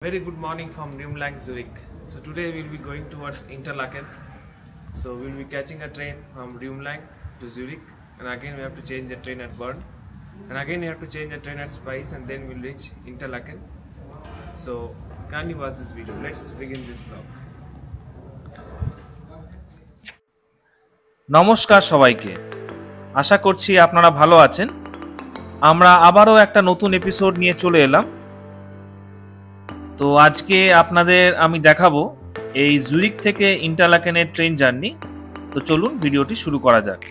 Very good morning from Dreamland Zurich. So today we'll be going towards Interlaken. So we'll be catching a train from Dreamland to Zurich, and again we have to change a train at Bern, and again we have to change a train at Spice, and then we'll reach Interlaken. So kindly watch this video. Let's begin this vlog. নমস্কার সবাইকে, আশা করছি আপনারা ভালো আছেন। আমরা আবারও একটা নতুন এপিসোড নিয়ে চলে এলাম। তো আজকে আপনাদের আমি দেখাবো এই জুরিক থেকে ইন্টারলাকেনের ট্রেন জার্নি। তো চলুন ভিডিওটি শুরু করা যাক।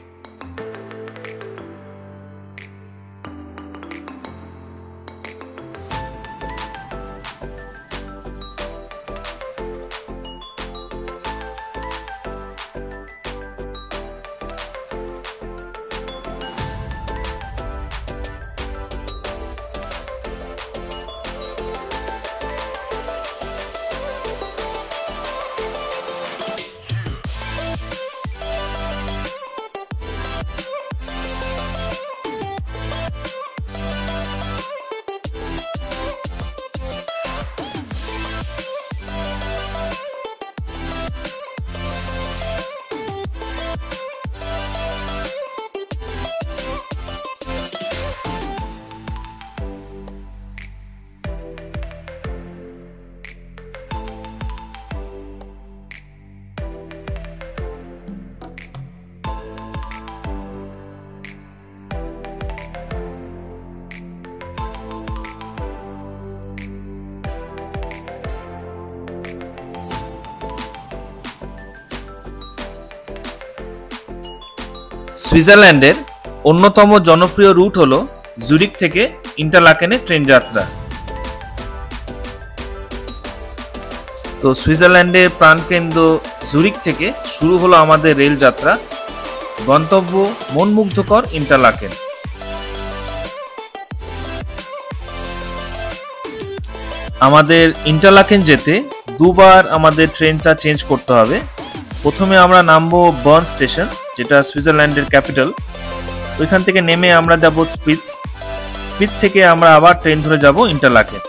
সুইজারল্যান্ডের অন্যতম জনপ্রিয় রুট হলো জুরিক থেকে ইন্টারলাকেনের ট্রেন যাত্রা। তো সুইজারল্যান্ডের প্রাণকেন্দ্র জুরিক থেকে শুরু হলো আমাদের রেল যাত্রা, গন্তব্য মনমুগ্ধকর ইন্টারলাকেন। আমাদের ইন্টারলাকেন যেতে দুবার আমাদের ট্রেনটা চেঞ্জ করতে হবে। প্রথমে আমরা নামবো বার্ন স্টেশন, যেটা সুইজারল্যান্ডের ক্যাপিটাল। ওইখান থেকে নেমে আমরা যাব স্পিৎজ থেকে আমরা আবার ট্রেন ধরে যাব Interlaken.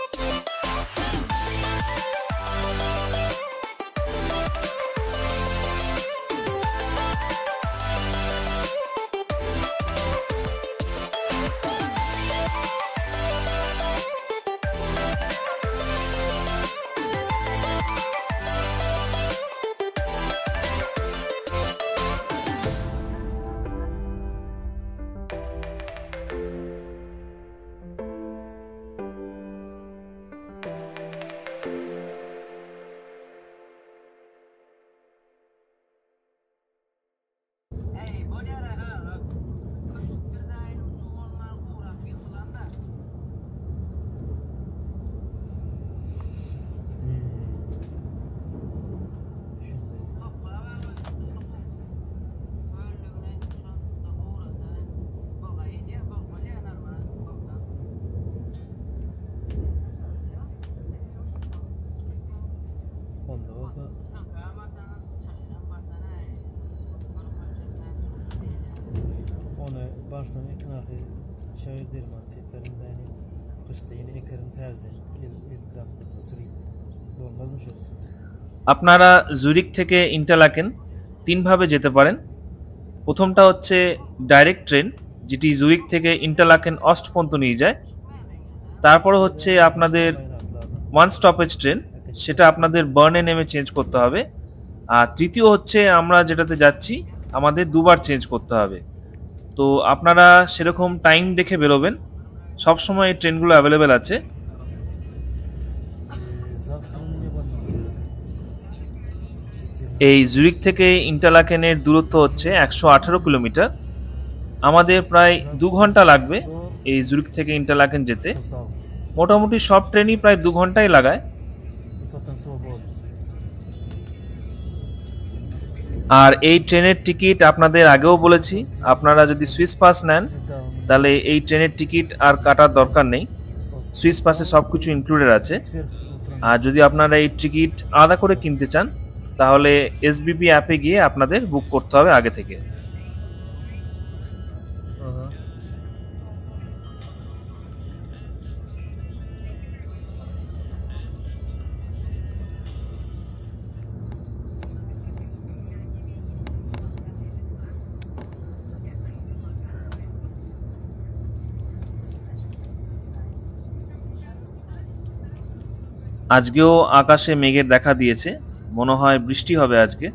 Barsan eknafi şöyle derman setlerinde yani kışta yine ekerin tezden iltiramda sürüp olmazmış olsun। আপনারা জুরিক থেকে ইন্টারলাকেন তিনভাবে যেতে পারেন। প্রথমটা হচ্ছে ডাইরেক্ট ট্রেন, যেটি জুরিক থেকে ইন্টারলাকেন অস্ট পর্যন্ত নিয়ে যায়। তারপরে হচ্ছে আপনাদের ওয়ান স্টপেজ ট্রেন, সেটা আপনাদের বার্নে নেমে চেঞ্জ করতে হবে। আর তৃতীয় হচ্ছে আমরা যেটাতে যাচ্ছি আমাদের দুবার চেঞ্জ করতে হবে। তো আপনারা সেরকম টাইম দেখে বেরোবেন, সবসময় এই ট্রেনগুলো অ্যাভেলেবেল আছে। এই জুরিক থেকে ইন্টারলাকেনের দূরত্ব হচ্ছে 118 কিলোমিটার। আমাদের প্রায় 2 ঘন্টা লাগবে এই জুরিক থেকে ইন্টারলাকেন যেতে। মোটামুটি সব ট্রেনই প্রায় 2 ঘন্টাই লাগায়। আর এই ট্রেনের টিকিট আপনাদের আগেও বলেছি, আপনারা যদি সুইস পাস নেন তাহলে এই ট্রেনের টিকিট আর কাটার দরকার নেই। সুইস পাসে সব কিছু ইনক্লুডেড আছে। আর যদি আপনারা এই টিকিট আলাদা করে কিনতে চান তাহলে এসবিবি অ্যাপে গিয়ে আপনাদের বুক করতে হবে আগে থেকে। আজকেও আকাশে মেঘের দেখা দিয়েছে, মনে হয় বৃষ্টি হবে আজকে।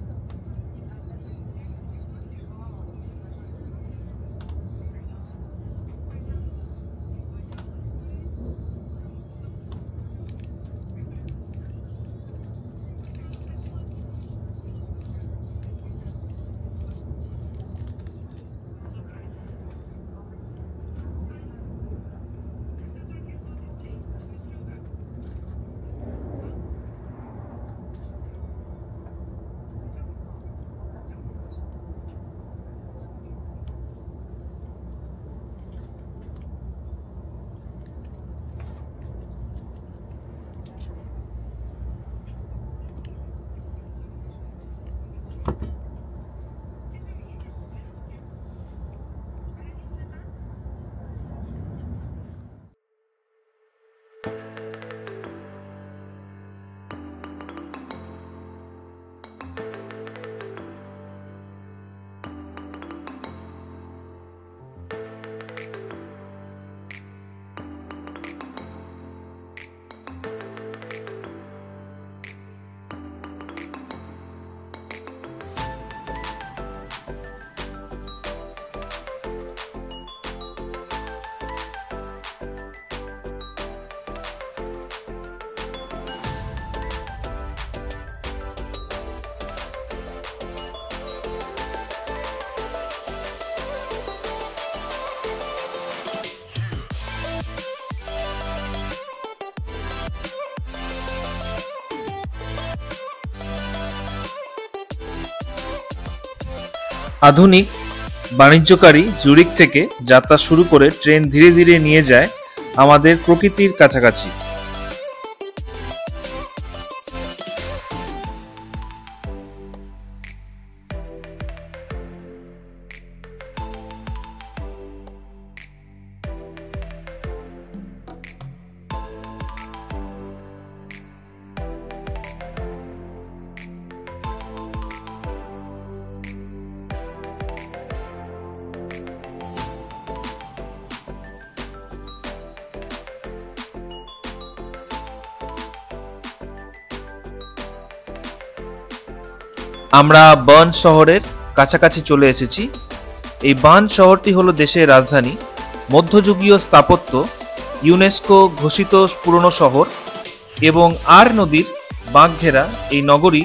আধুনিক বাণিজ্যকারী জুরিক থেকে যাত্রা শুরু করে ট্রেন ধীরে ধীরে নিয়ে যায় আমাদের প্রকৃতির কাছাকাছি। আমরা বার্ন শহরের কাছাকাছি চলে এসেছি। এই বার্ন শহরটি হলো দেশের রাজধানী, মধ্যযুগীয় স্থাপত্য, ইউনেস্কো ঘোষিত পুরনো শহর এবং আর নদীর বাঁকঘেরা এই নগরী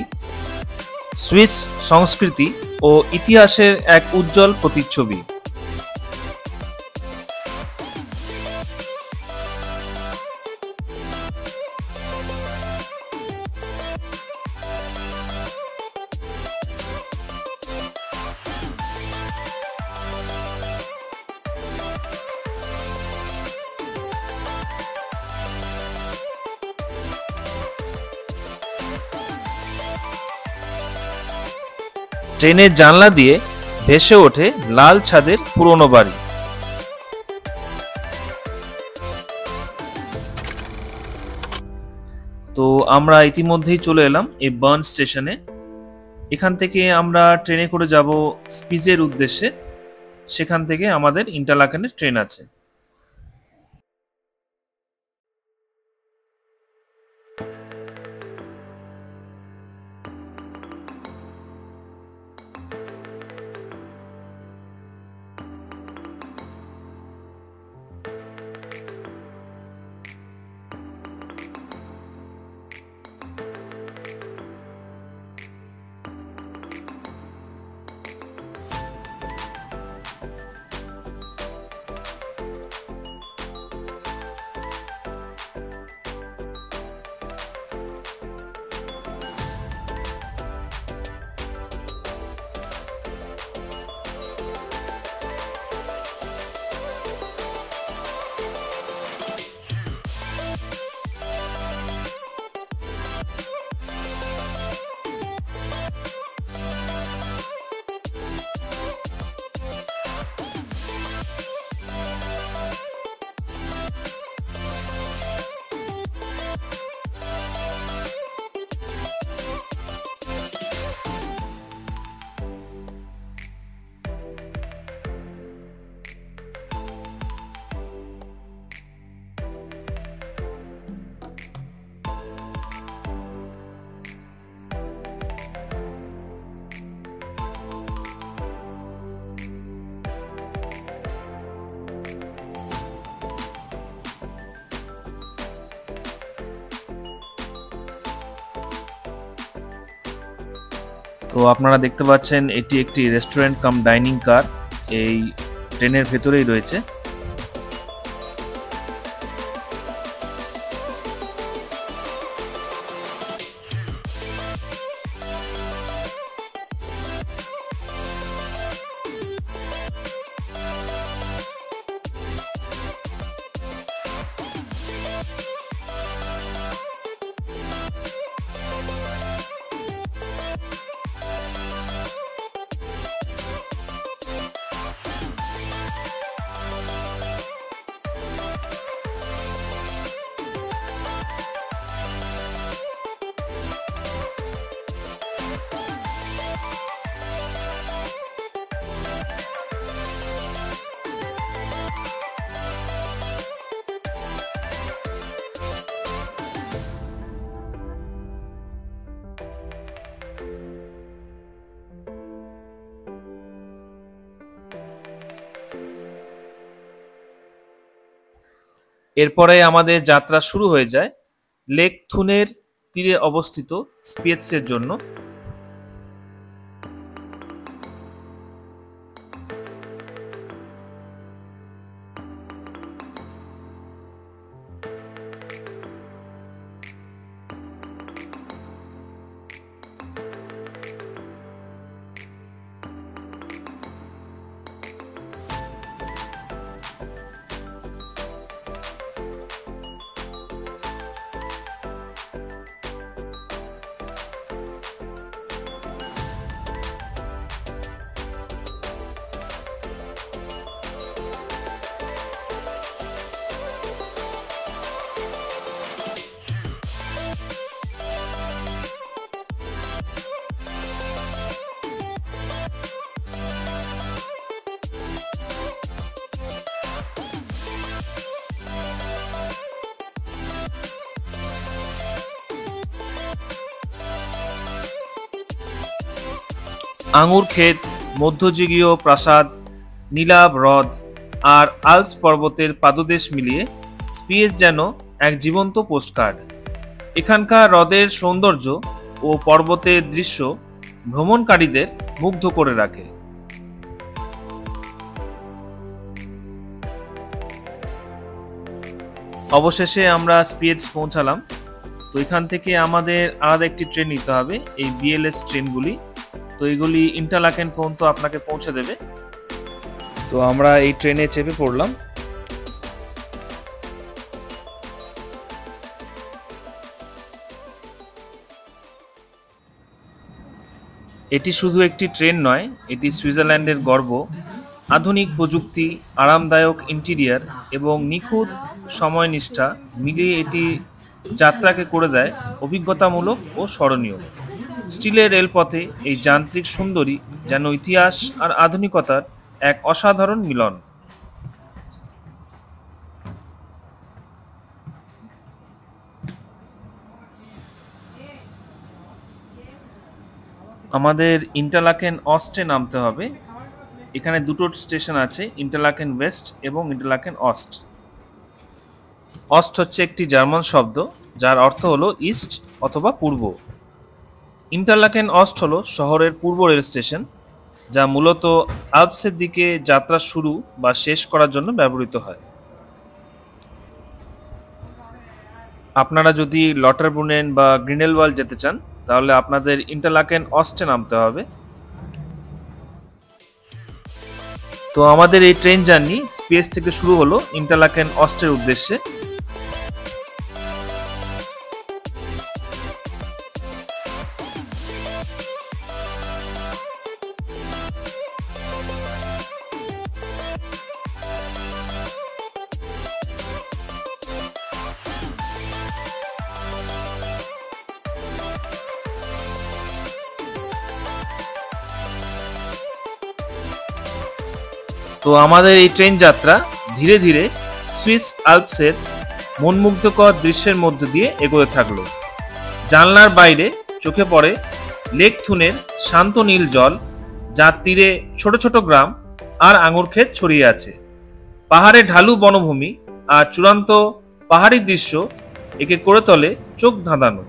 সুইস সংস্কৃতি ও ইতিহাসের এক উজ্জ্বল প্রতিচ্ছবি। ট্রেনের জানলা দিয়ে ভেসে ওঠে লাল ছাদের পুরনো বাড়ি। তো আমরা ইতিমধ্যেই চলে এলাম এই বার্ন স্টেশনে। এখান থেকে আমরা ট্রেনে করে যাব স্পিজের উদ্দেশ্যে। সেখান থেকে আমাদের ইন্টারলাকেনের ট্রেন আছে। তো আপনারা দেখতে পাচ্ছেন এটি একটি রেস্টুরেন্ট কাম ডাইনিং কার এই ট্রেনের ভেতরেই রয়েছে। এরপরে আমাদের যাত্রা শুরু হয়ে যায় লেক থুনের তীরে অবস্থিত স্পিয়েৎসের জন্য। আঙুর ক্ষেত, মধ্যযুগীয় প্রাসাদ, নীলাভ হ্রদ আর আল্পস পর্বতের পাদদেশ মিলিয়ে স্পিয়েৎস যেন এক জীবন্ত পোস্টকার্ড। এখানকার হ্রদের সৌন্দর্য ও পর্বতের দৃশ্য ভ্রমণকারীদের মুগ্ধ করে রাখে। অবশেষে আমরা স্পিয়েৎস পৌঁছালাম। তো এখান থেকে আমাদের আলাদা একটি ট্রেন নিতে হবে, এই বিএলএস ট্রেনগুলি। তো এইগুলি ইন্টারলাকেন পর্যন্ত আপনাকে পৌঁছে দেবে। তো আমরা এই ট্রেনে চেপে পড়লাম। এটি শুধু একটি ট্রেন নয়, এটি সুইজারল্যান্ডের গর্ব। আধুনিক প্রযুক্তি, আরামদায়ক ইন্টেরিয়ার এবং নিখুঁত সময়নিষ্ঠা মিলিয়ে এটি যাত্রাকে করে দেয় অভিজ্ঞতামূলক ও স্মরণীয়। স্টিলের রেলপথে এই যান্ত্রিক সুন্দরী যেন ইতিহাস আর আধুনিকতার এক অসাধারণ মিলন। আমাদের ইন্টারলাকেন অস্টে নামতে হবে। এখানে দুটো স্টেশন আছে, ইন্টারলাকেন ওয়েস্ট এবং ইন্টারলাকেন অস্ট। অস্ট হচ্ছে একটি জার্মান শব্দ যার অর্থ হলো ইস্ট অথবা পূর্ব। ইন্টারলাকেন অস্ট হলো শহরের পূর্ব রেল স্টেশন, যা মূলত আল্পসের দিকে যাত্রা শুরু বা শেষ করার জন্য ব্যবহৃত হয়। আপনারা যদি লটারব্রুনেন বা গ্রিন্ডেলওয়াল্ড যেতে চান তাহলে আপনাদের ইন্টারলাকেন অস্টে নামতে হবে। তো আমাদের এই ট্রেন জার্নি স্পিয়েৎস থেকে শুরু হলো ইন্টারলাকেন অস্টের উদ্দেশ্যে। তো আমাদের এই ট্রেন যাত্রা ধীরে ধীরে সুইস আল্পসের মনমুগ্ধকর দৃশ্যের মধ্য দিয়ে এগোতে থাকলো। জানলার বাইরে চোখে পড়ে লেক থুনের শান্ত নীল জল, যার তীরে ছোট ছোট গ্রাম আর আঙুর ক্ষেত ছড়িয়ে আছে। পাহাড়ে ঢালু বনভূমি আর চূড়ান্ত পাহাড়ি দৃশ্য একে করে তোলে চোখ ধাঁধানো।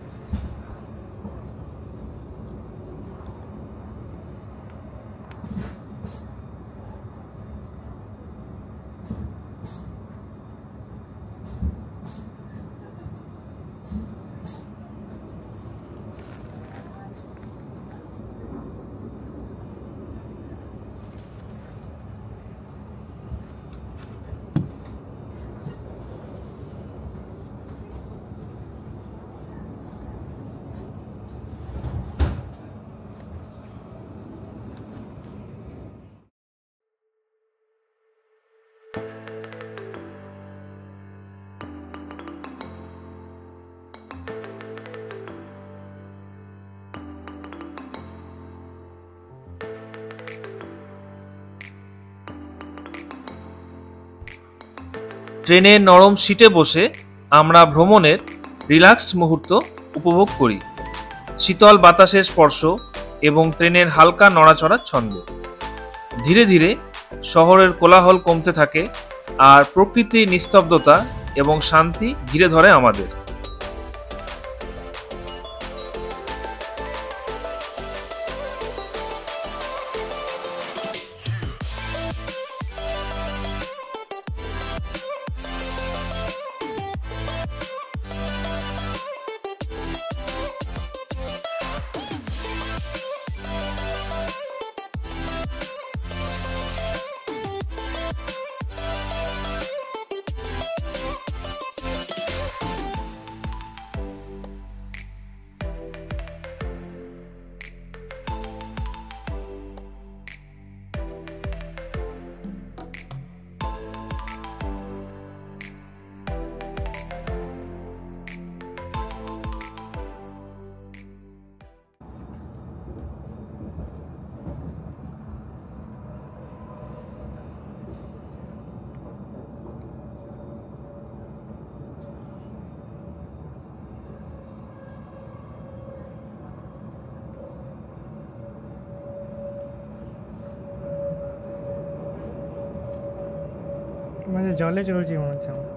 ট্রেনের নরম সিটে বসে আমরা ভ্রমণের রিল্যাক্সড মুহূর্ত উপভোগ করি। শীতল বাতাসের স্পর্শ এবং ট্রেনের হালকা নড়াচড়ার ছন্দ। ধীরে ধীরে শহরের কোলাহল কমতে থাকে আর প্রকৃতির নিস্তব্ধতা এবং শান্তি ঘিরে ধরে আমাদের। মানে জলে চলছি মনে হচ্ছে আমার।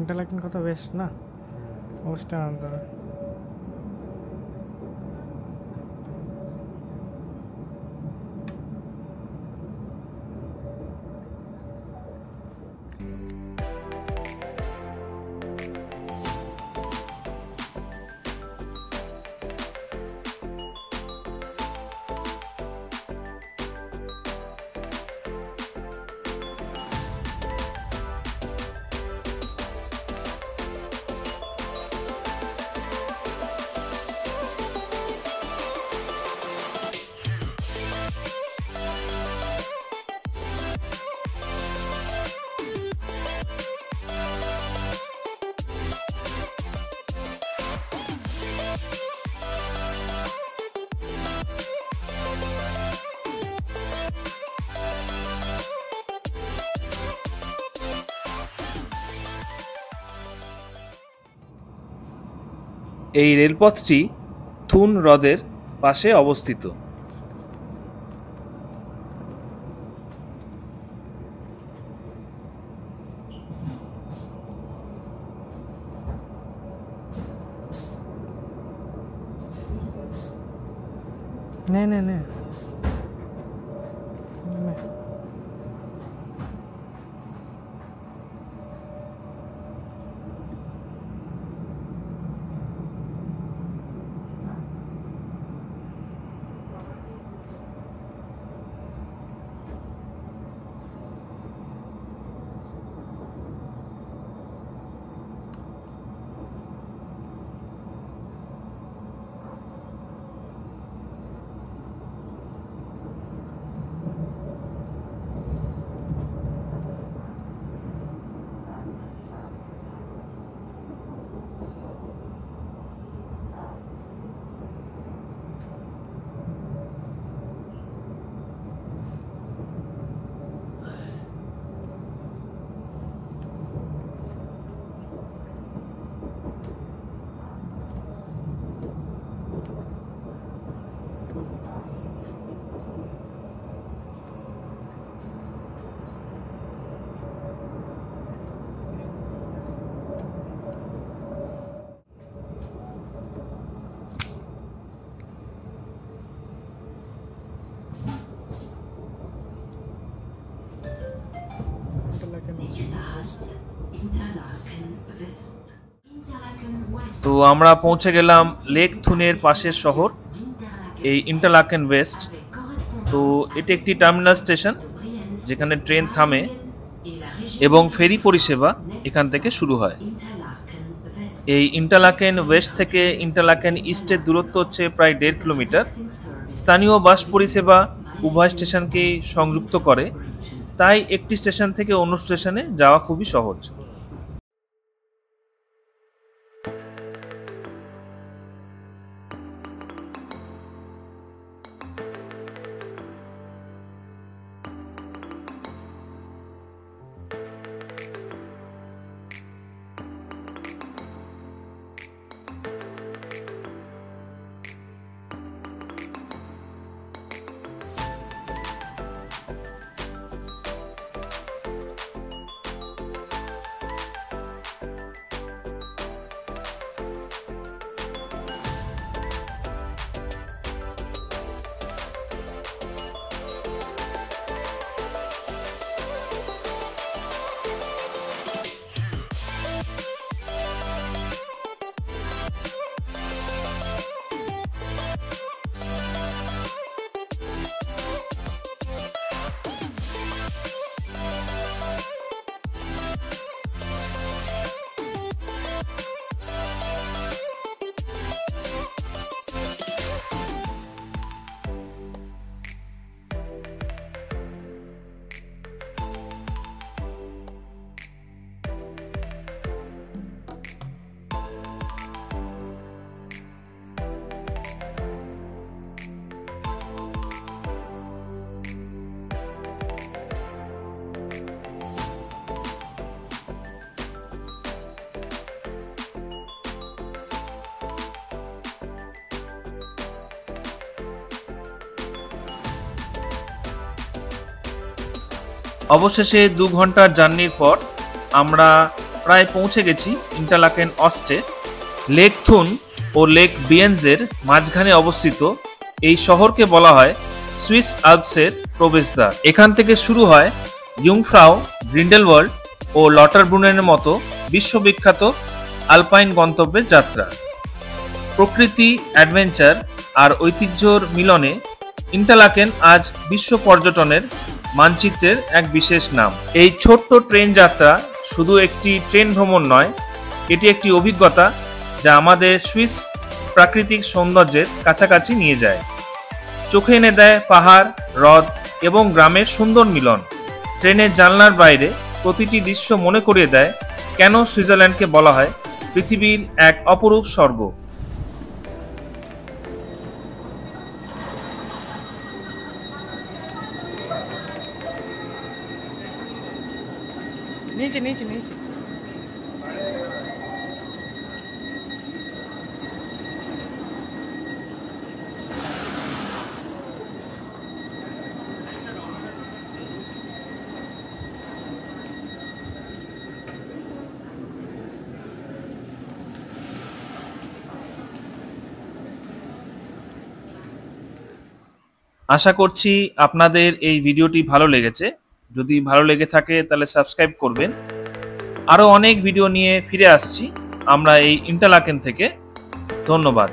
ইন্টারলাকেন কত বেস্ট না, ওস্টা আনতে হবে। এই রেলপথটি থুন হ্রদের পাশে অবস্থিত। নে নে নে Nächster Halt, Interlaken West. Interlaken West. তো আমরা পৌঁছে গেলাম লেক থুনের পাশের শহর এই ইন্টারলাকেন ওয়েস্ট। তো এটি একটি টার্মিনাল স্টেশন যেখানে ট্রেন থামে এবং ফেরি পরিষেবা এখান থেকে শুরু হয়। এই ইন্টারলাকেন ওয়েস্ট থেকে ইন্টারলাকেন ইস্টের দূরত্ব হচ্ছে প্রায় 1.5 কিলোমিটার। স্থানীয় বাস পরিষেবা উভয় স্টেশনকেই সংযুক্ত করে, তাই একটি স্টেশন থেকে অন্য স্টেশনে যাওয়া খুবই সহজ। অবশেষে 2 ঘন্টার জার্নির পর আমরা প্রায় পৌঁছে গেছি ইন্টারলাকেন অস্টে। লেক থুন ও লেক বিয়েন্সের মাঝখানে অবস্থিত এই শহরকে বলা হয় সুইস আল্পসের প্রবেশদ্বার। এখান থেকে শুরু হয় ইয়ুংফ্রাউ, গ্রিন্ডেলওয়াল্ড ও লটারব্রুনেনের মতো বিশ্ববিখ্যাত আলপাইন গন্তব্যের যাত্রা। প্রকৃতি, অ্যাডভেঞ্চার আর ঐতিহ্যর মিলনে ইন্টারলাকেন আজ বিশ্ব পর্যটনের মানচিত্রের এক বিশেষ নাম। এই ছোট্ট ট্রেন যাত্রা শুধু একটি ট্রেন ভ্রমণ নয়, এটি একটি অভিজ্ঞতা যা আমাদের সুইস প্রাকৃতিক সৌন্দর্যের কাছাকাছি নিয়ে যায়। চোখে এনে দেয় পাহাড়, হ্রদ এবং গ্রামের সুন্দর মিলন। ট্রেনের জানলার বাইরে প্রতিটি দৃশ্য মনে করিয়ে দেয় কেন সুইজারল্যান্ডকে বলা হয় পৃথিবীর এক অপরূপ স্বর্গ। नीचे नीचे नीचे আশা করছি আপনাদের এই ভিডিওটি ভালো লেগেছে। যদি ভালো লেগে থাকে তাহলে সাবস্ক্রাইব করবেন। আরও অনেক ভিডিও নিয়ে ফিরে আসছি আমরা এই ইন্টারলাকেন থেকে। ধন্যবাদ।